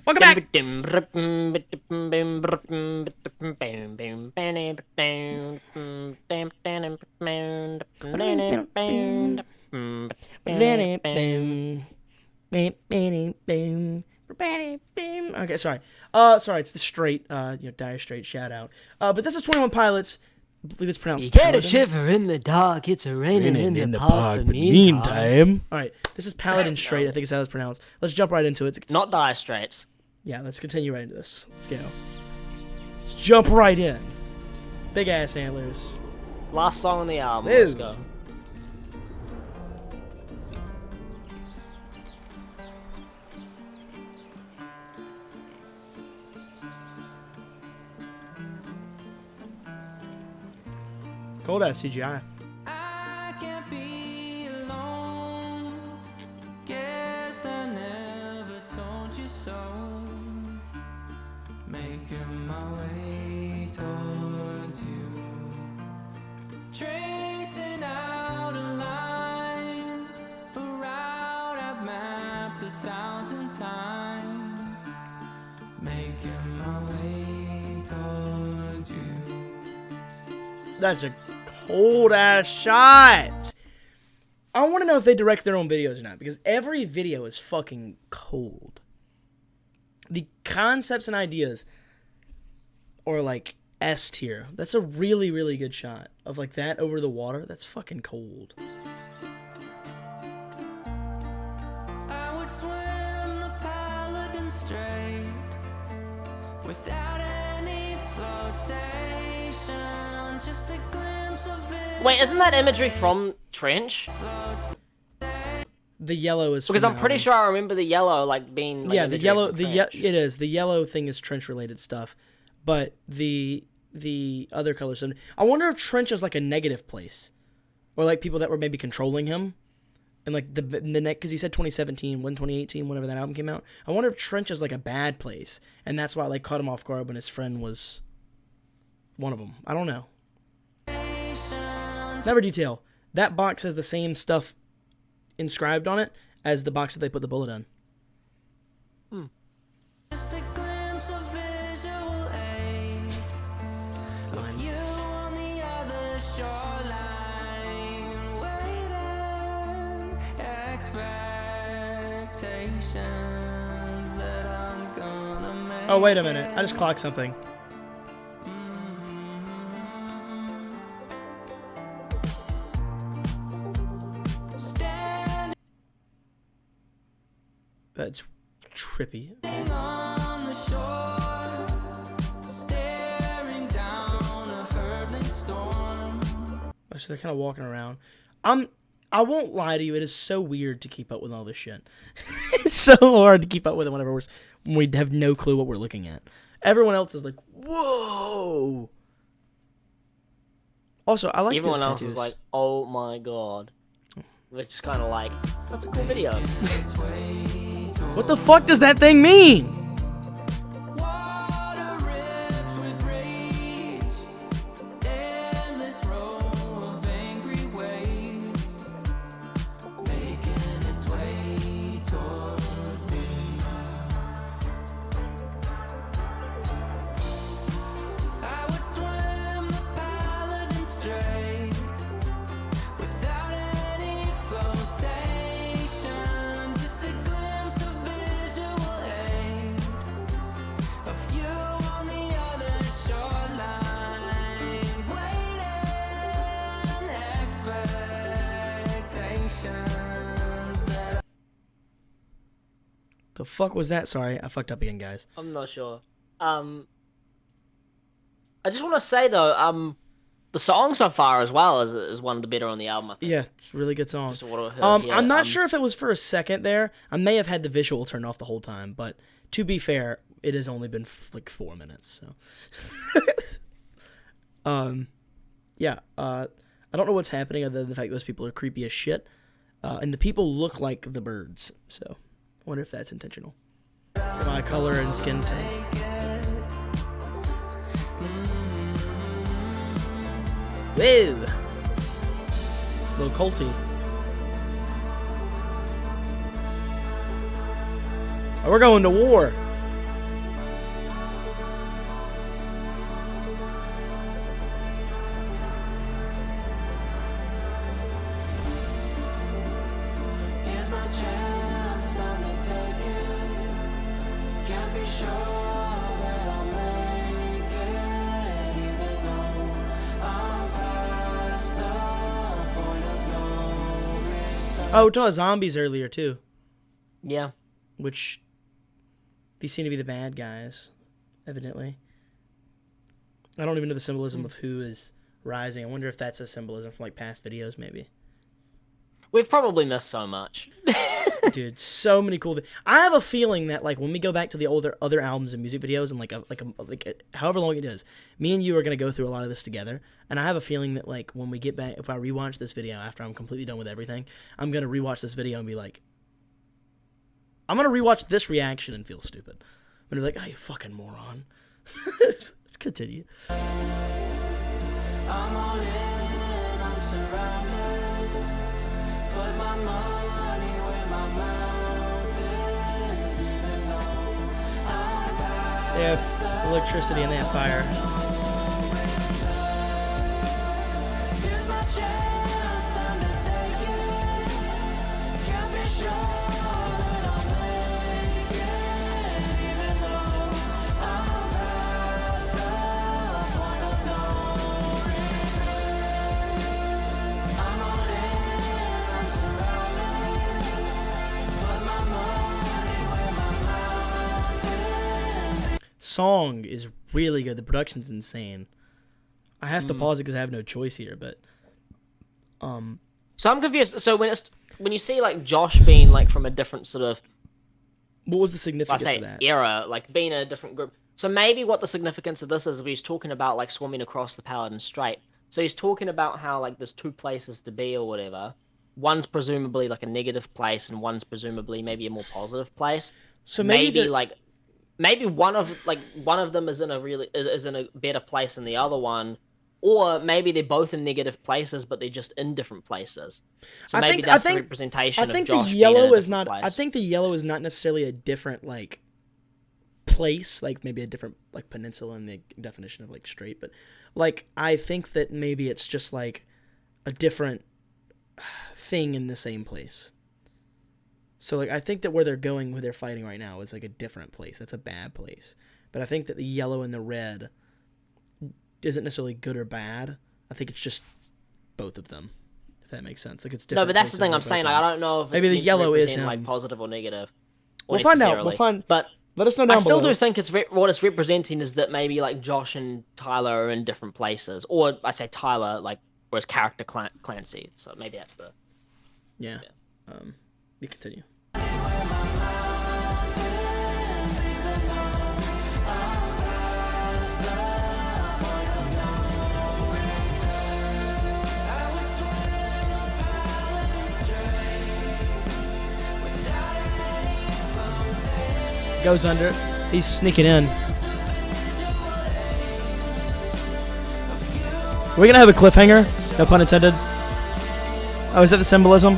Welcome back. Okay, sorry. Sorry, it's the Strait, Dire Strait shout out. But this is 21 Pilots. I believe it's pronounced You get Paladin. a shiver in the dark, it's a raining in the park, but meantime. Alright, this is Paladin Strait, I think is how it's pronounced. Let's jump right into it. Not Dire Straits. Yeah, let's continue right into this. Let's go. Let's jump right in. Big ass antlers. Last song on the album, Ew. let's go. Cold ass CGI. I can't be alone. Guess I never told you so. Making my way towards you. Tracing out a line. A route I've mapped 1,000 times. Making my way towards you. That's a cold ass shot. I want to know if they direct their own videos or not, because every video is fucking cold. The concepts and ideas are like S tier. That's a really, really good shot of like that over the water. That's fucking cold. I would swim the Paladin Strait without any flotation, just a glimpse of it. Wait, isn't that imagery from Trench? The yellow is Because from I'm pretty Allen. sure I remember the yellow like being like Yeah, the yellow. Trench. It is the yellow thing is Trench related stuff, but the other colors. I wonder if Trench is like a negative place, or like people that were maybe controlling him, and like the neck because he said 2017, 2018, whenever that album came out. I wonder if Trench is like a bad place, and that's why it, like caught him off guard when his friend was one of them. I don't know. Never detail. That box has the same stuff inscribed on it as the box that they put the bullet in. Just a glimpse of visual aid of you on the other shoreline, waiting expectations that I'm gonna make. Oh, wait a minute. I just clocked something. Standing That's trippy. on the shore, staring down a hurtling storm. So they're kind of walking around. I won't lie to you. It is so weird to keep up with all this shit. It's so hard to keep up with it whenever we have no clue what we're looking at. Everyone else is like, whoa. Also, I like Everyone these else tattoos. is like, oh my god. Which is kind of like, that's a cool video. What the fuck does that thing mean? Water rips with rage, endless row of angry waves, making its way toward me. I would swim the Paladin Strait without any flotation, just a glimpse of visual aid of you on the other shoreline, waiting expectations that The fuck was that? Sorry, I fucked up again, guys. I'm not sure. I just want to say though, the song so far as well is one of the better on the album, I think. Yeah, it's a really good song. Just what I heard here. I'm not sure if it was for a second there. I may have had the visual turned off the whole time, but to be fair, it has only been like 4 minutes. So, yeah. I don't know what's happening other than the fact those people are creepy as shit, and the people look like the birds. So, I wonder if that's intentional. My color and skin tone. Woo! Little culty. Oh, we're going to war. sure that I'll make it, even though I'm past the point of no return. Oh, we're talking about zombies earlier too, Yeah. which these seem to be the bad guys, evidently. I don't even know the symbolism of who is rising. I wonder if that's a symbolism from like past videos, maybe. We've probably missed so much. Dude, so many cool things. I have a feeling that like when we go back to the other albums and music videos and however long it is, me and you are gonna go through a lot of this together. And I have a feeling that like when we get back, if I rewatch this video after I'm completely done with everything, I'm gonna rewatch this video and be like, I'm gonna rewatch this reaction and feel stupid. I'm gonna be like, oh, you fucking moron. Let's continue. I'm all in, I'm surrounded. Put my money where my mouth is, even though I'm past They have electricity and they have fire. Here's my chance, time to take it. Can't be sure that I'll make it, even though I'm past the point of no return. I'm all in, I'm surrounded. Put my money where my mouth is. Song is really good. The production's insane. I have to pause it because I have no choice here, but So I'm confused. So when you see like Josh being like from a different sort of, what was the I significance say of that? era, like being in a different group. So maybe what the significance of this is, he's talking about like swimming across the Paladin Strait. So he's talking about how like there's two places to be or whatever. One's presumably like a negative place, and one's presumably maybe a more positive place. So Maybe one of them is in a better place than the other one, or maybe they're both in negative places, but they're just in different places. So maybe that's the representation I think of Josh the yellow being in a is not. different I place. think the yellow is not necessarily a different like place, like maybe a different like peninsula in the definition of like strait, but like I think that maybe it's just like a different thing in the same place. So like I think that where they're going, where they're fighting right now, is like a different place. That's a bad place. But I think that the yellow and the red isn't necessarily good or bad. I think it's just both of them, if that makes sense. Like it's different. No, but that's the places thing where I'm both saying. are. Like, I don't know if it's Maybe the meant to yellow is represent, like him. positive or negative. We'll find out. We'll necessarily. find. But Let us know down I still below. do think what it's representing is that maybe like Josh and Tyler are in different places, or I say Tyler like whereas character Clancy. So maybe that's the. Yeah. You continue. I would swim the Paladin Strait without any foundation. Goes under. He's sneaking in. We're gonna have a cliffhanger. No pun intended. Oh, is that the symbolism?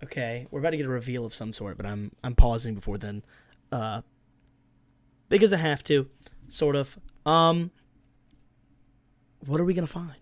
Okay, we're about to get a reveal of some sort, but I'm pausing before then, because I have to, sort of. What are we gonna find?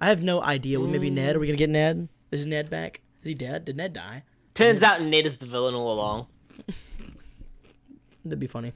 I have no idea. Maybe Ned. Are we gonna get Ned? Is Ned back? Is he dead? Did Ned die? Turns out Ned is the villain all along. That'd be funny.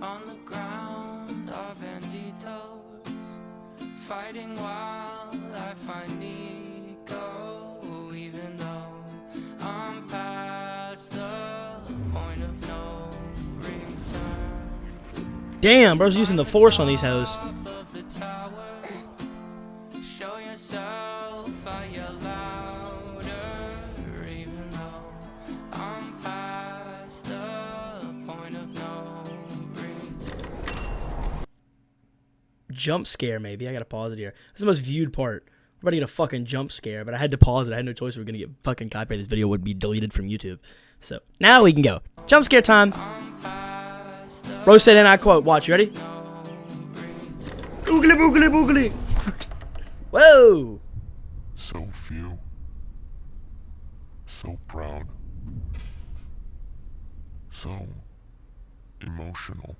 On the ground are banditos fighting while I find NICO, even though I'm past the point of no return. Damn, bro's using the force on these hoes. Top of the tower, show yourself, I yell louder, even though I'm past the point of no return. Jump scare, maybe. I gotta pause it here. This is the most viewed part. We're about to get a fucking jump scare, but I had to pause it. I had no choice. We're gonna get fucking copyrighted. This video would be deleted from YouTube. So now we can go. Jump scare time. Bro said, and I quote, watch, you ready? Boogly boogly boogly. Whoa. So few, So proud. So emotional.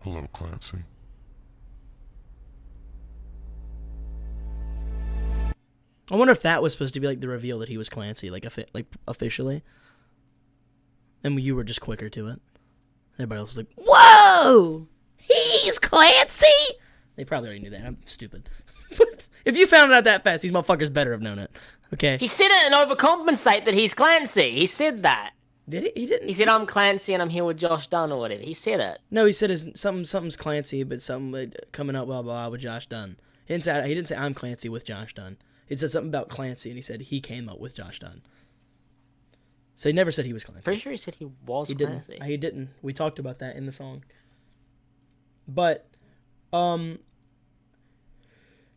Hello, Clancy. I wonder if that was supposed to be like the reveal that he was Clancy, like officially. And you were just quicker to it. Everybody else was like, "Whoa, he's Clancy." They probably already knew that. I'm stupid. But if you found it out that fast, these motherfuckers better have known it. Okay. He said it and overcompensate that he's Clancy. He said that. Did he? He didn't. He said, "I'm Clancy and I'm here with Josh Dunn," or whatever. He said it. No, he said something's Clancy, but something coming up blah blah with Josh Dunn. He didn't say I'm Clancy with Josh Dunn. He said something about Clancy, and he said he came up with Josh Dunn. So he never said he was Clancy. Pretty sure he said he was Clancy. He didn't. We talked about that in the song. But,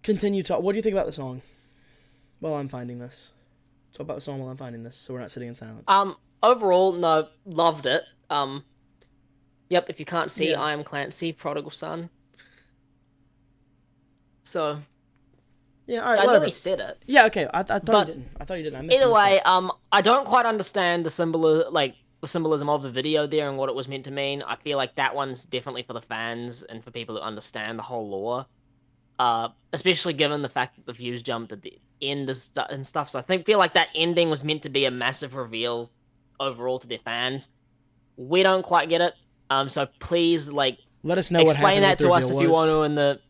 continue talk. What do you think about the song? While I'm finding this. Talk about the song while I'm finding this, so we're not sitting in silence. Overall, no, loved it. Yep, if you can't see, Yeah. I am Clancy, prodigal son. So, Yeah, all right, I know whatever. he said it. Yeah, okay. I thought But you didn't. I thought you didn't. I missed Either way, that. I don't quite understand the symbolism of the video there and what it was meant to mean. I feel like that one's definitely for the fans and for people who understand the whole lore. Especially given the fact that the views jumped at the end and stuff. So I feel like that ending was meant to be a massive reveal overall to their fans. We don't quite get it. So please, Let us know what explain happened. that what the to us reveal if you was. want to in the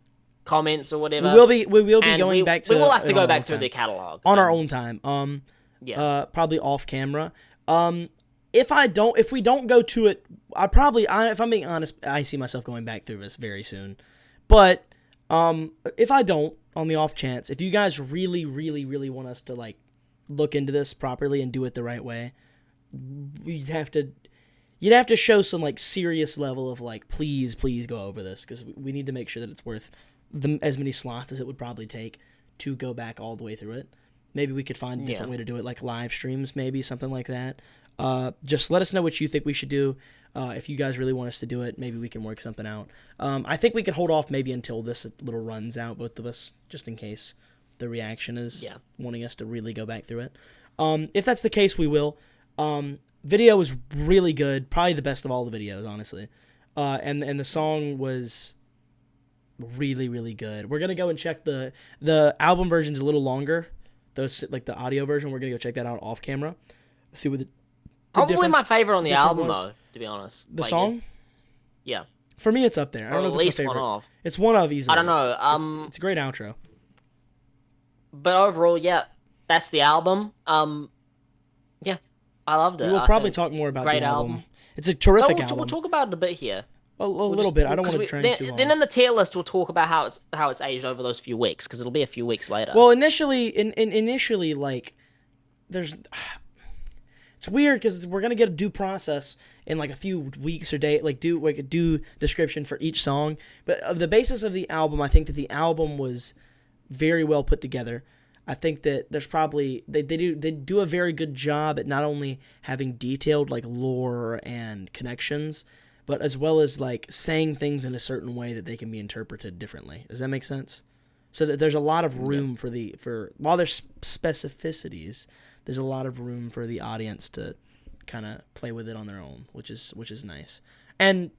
comments or whatever. We will be And going back to. we will have to on go our back own through time. the catalog On our own time. Yeah. Probably off camera. If we don't go to it, if I'm being honest, I see myself going back through this very soon. But if I don't, on the off chance, if you guys really, really, really want us to look into this properly and do it the right way, you'd have to show some serious level of please go over this, because we need to make sure that it's worth as many slots as it would probably take to go back all the way through it. Maybe we could find a different way to do it, like live streams, maybe something like that. Just let us know what you think we should do. If you guys really want us to do it, maybe we can work something out. I think we can hold off maybe until this little runs out, both of us, just in case the reaction is wanting us to really go back through it. If that's the case, we will. Video was really good, probably the best of all the videos, honestly. And the song was really, really good. We're gonna go and check the album version's a little longer. Those the audio version, we're gonna go check that out off camera. See what the Probably my favorite on the different album, was. though, to be honest. The song? Yeah. For me, it's up there. I don't Or know at if it's least my one favorite. of. It's one of easily. I don't know. It's a great outro. But overall, yeah, that's the album. Yeah, I loved it. We'll I probably think. talk more about Great the album. album. It's a terrific We'll album. talk about it a bit here. A little bit. I don't want to train too long. Then in the tier list, we'll talk about how it's aged over those few weeks, because it'll be a few weeks later. Well, initially, there's. It's weird because we're gonna get a due process in a few weeks or day, a due description for each song. But the basis of the album, I think that the album was very well put together. I think that there's probably they do a very good job at not only having detailed lore and connections, but as well as saying things in a certain way that they can be interpreted differently. Does that make sense? So that there's a lot of room for while there's specificities, there's a lot of room for the audience to kind of play with it on their own, which is nice. And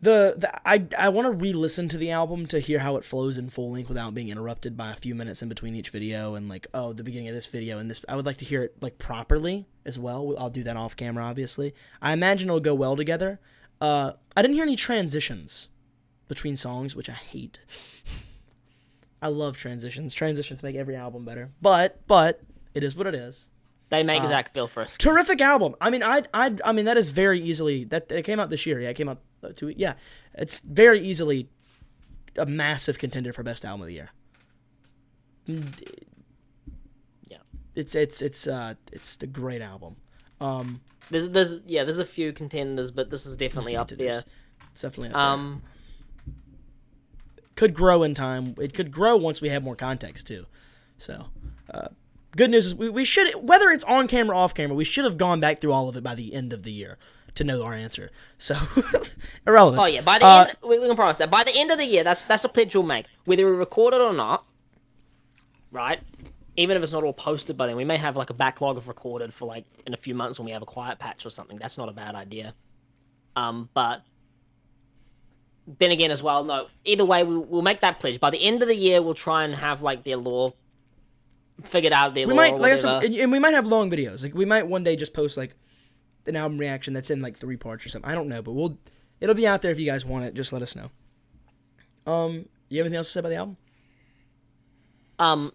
I want to re-listen to the album to hear how it flows in full length without being interrupted by a few minutes in between each video and the beginning of this video and this. I would like to hear it properly as well. I'll do that off camera, obviously. I imagine it'll go well together. I didn't hear any transitions between songs, which I hate. I love transitions. Transitions make every album better. But it is what it is. they make Zack feel frisky. Terrific album. I mean, I mean that is very easily that it came out this year. Yeah, it came out 2 weeks. Yeah, it's very easily a massive contender for best album of the year. Yeah, It's the great album. There's a few contenders, but this is definitely up there. It's definitely up there. Could grow in time. It could grow once we have more context too. So, good news is we should, whether it's on camera or off camera, we should have gone back through all of it by the end of the year to know our answer. So, irrelevant. Oh yeah, by the end, we can promise that by the end of the year, that's a pledge we'll make, whether we record it or not. Right? even if it's not all posted by then, we may have like a backlog of recorded for like in a few months when we have a quiet patch or something. That's not a bad idea. But then again as well, no, either way, we'll make that pledge. By the end of the year, we'll try and have like their lore figured out, their We lore might or like whatever. and we might have long videos. Like we might one day just post like an album reaction that's in like 3 parts or something. I don't know, but it'll be out there if you guys want it. Just let us know. You have anything else to say about the album?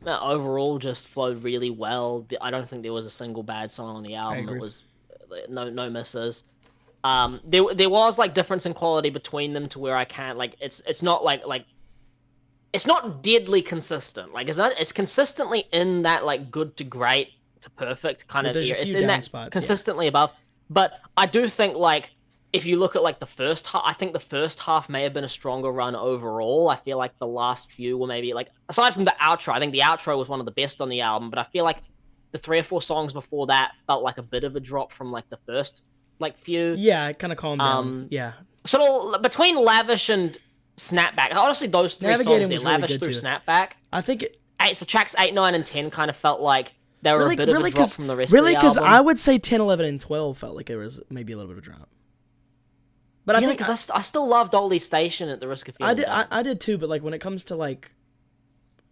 Overall, just flowed really well. I don't think there was a single bad song on the album. agree. It was no misses. There was like difference in quality between them to where I can't like it's not like it's not deadly consistent. Like it's consistently in that like good to great to perfect kind Well, of there's a area. It's few in down that spots, yeah. consistently above. But I do think like if you look at like the first half, I think the first half may have been a stronger run overall. I feel like the last few were maybe like aside from the outro, I think the outro was one of the best on the album. But I feel like the 3 or 4 songs before that felt like a bit of a drop from like the first like few. Yeah, it kind of calmed down. Yeah, Sort of between Lavish and Snapback. Honestly, those 3 Navigating songs, was there, really Lavish good, through too. Snapback. I think it. So tracks 8, 9, and 10 kind of felt like they were a bit of a drop cause, from the rest really, of the album. I would say 10, 11, and 12 felt like it was maybe a little bit of a drop. But I think because I still loved Oldie Station at the risk of feeling dumb. I did too. But like when it comes to like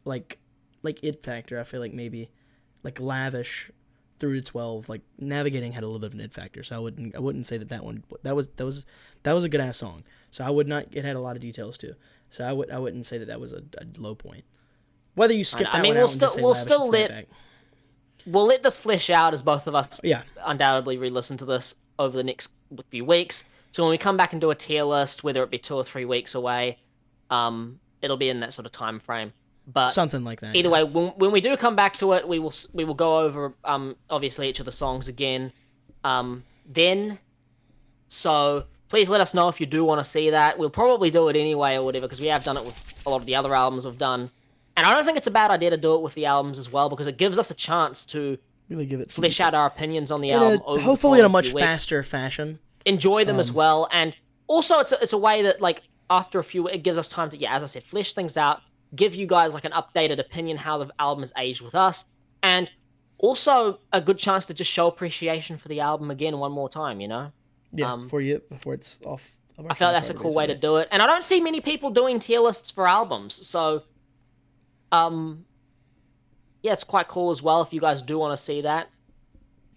It Factor, I feel like maybe like Lavish through to 12, like Navigating had a little bit of an It Factor. So I wouldn't say that was a good ass song. So I would not. It had a lot of details too. So I wouldn't say that was a low point. Whether you skip that one out and just say Lavish and Snapback. We'll let this flesh out as both of us Yeah. undoubtedly re-listen to this over the next few weeks. So when we come back and do a tier list, whether it be 2 or 3 weeks away, it'll be in that sort of time frame. But Something like that. either yeah. way, when we do come back to it, we will go over obviously each of the songs again. Then, so please let us know if you do want to see that. We'll probably do it anyway or whatever because we have done it with a lot of the other albums we've done. And I don't think it's a bad idea to do it with the albums as well because it gives us a chance to Really give it some flesh out our opinions on the in album. a, over the hopefully in a following much few weeks. faster fashion. Enjoy them as well, and also it's a way that like after a few, it gives us time to as I said, flesh things out, give you guys like an updated opinion how the album has aged with us, and also a good chance to just show appreciation for the album again one more time. You know, Yeah, before it's off. Of our I felt that's a time cool way to basically. do it, and I don't see many people doing tier lists for albums, so yeah, it's quite cool as well if you guys do want to see that.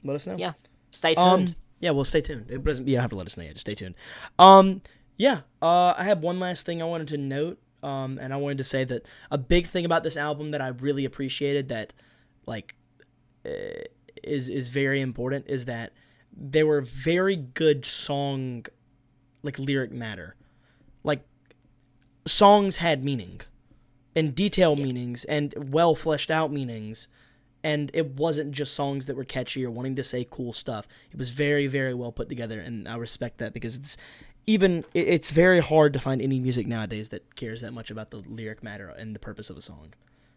Let us know. Yeah, stay tuned. Yeah, well, stay tuned. It doesn't. You don't have to let us know yet. Just stay tuned. Yeah. I have one last thing I wanted to note. And I wanted to say that a big thing about this album that I really appreciated that, like, is very important is that there were very good song, like lyric matter, like songs had meaning, and detailed meanings and well fleshed out meanings. And it wasn't just songs that were catchy or wanting to say cool stuff. It was very, very well put together, and I respect that because it's very hard to find any music nowadays that cares that much about the lyric matter and the purpose of a song.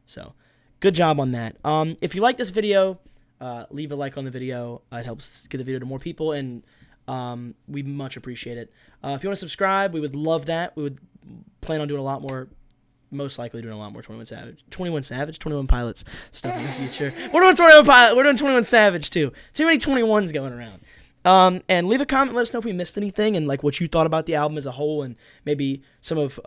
So, good job on that. If you like this video, leave a like on the video. It helps get the video to more people, and we much appreciate it. If you want to subscribe, we would love that. We would plan on doing a lot more. Most likely doing a lot more 21 Pilots stuff in the future. We're doing 21 Pilots. We're doing 21 Savage too. Too many 21s going around. And leave a comment. Let us know if we missed anything and like what you thought about the album as a whole, and maybe some of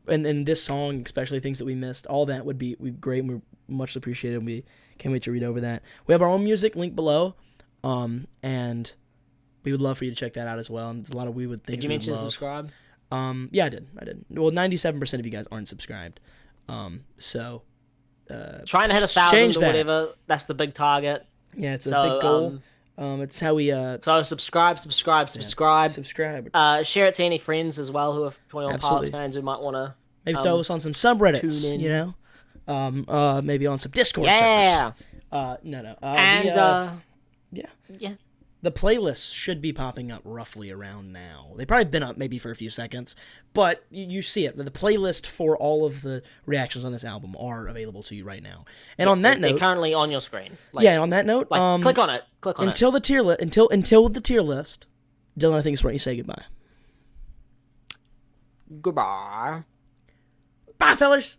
and this song, especially things that we missed. All that would be great. And we're much appreciated. We can't wait to read over that. We have our own music link below, and we would love for you to check that out as well. And there's a lot of things. Did you mention subscribe? Yeah, I did. Well, 97% of you guys aren't subscribed. So Trying to hit 1,000 or whatever. That's the big target. Yeah, it's a big goal. It's how we So subscribe. subscribe. Share it to any friends as well who are 21 Absolutely. Pilots fans who might want to. Maybe throw us on some subreddits. tune in. You know, maybe on some Discord Yeah. servers. No. And yeah. The playlists should be popping up roughly around now. They've probably been up maybe for a few seconds, but you see it. The playlist for all of the reactions on this album are available to you right now. And on that they're note, currently on your screen. yeah. On that note, click on it. Click on until it. the tier list. Until the tier list, Dillon, I think it's where you say goodbye. Goodbye. Bye, fellas.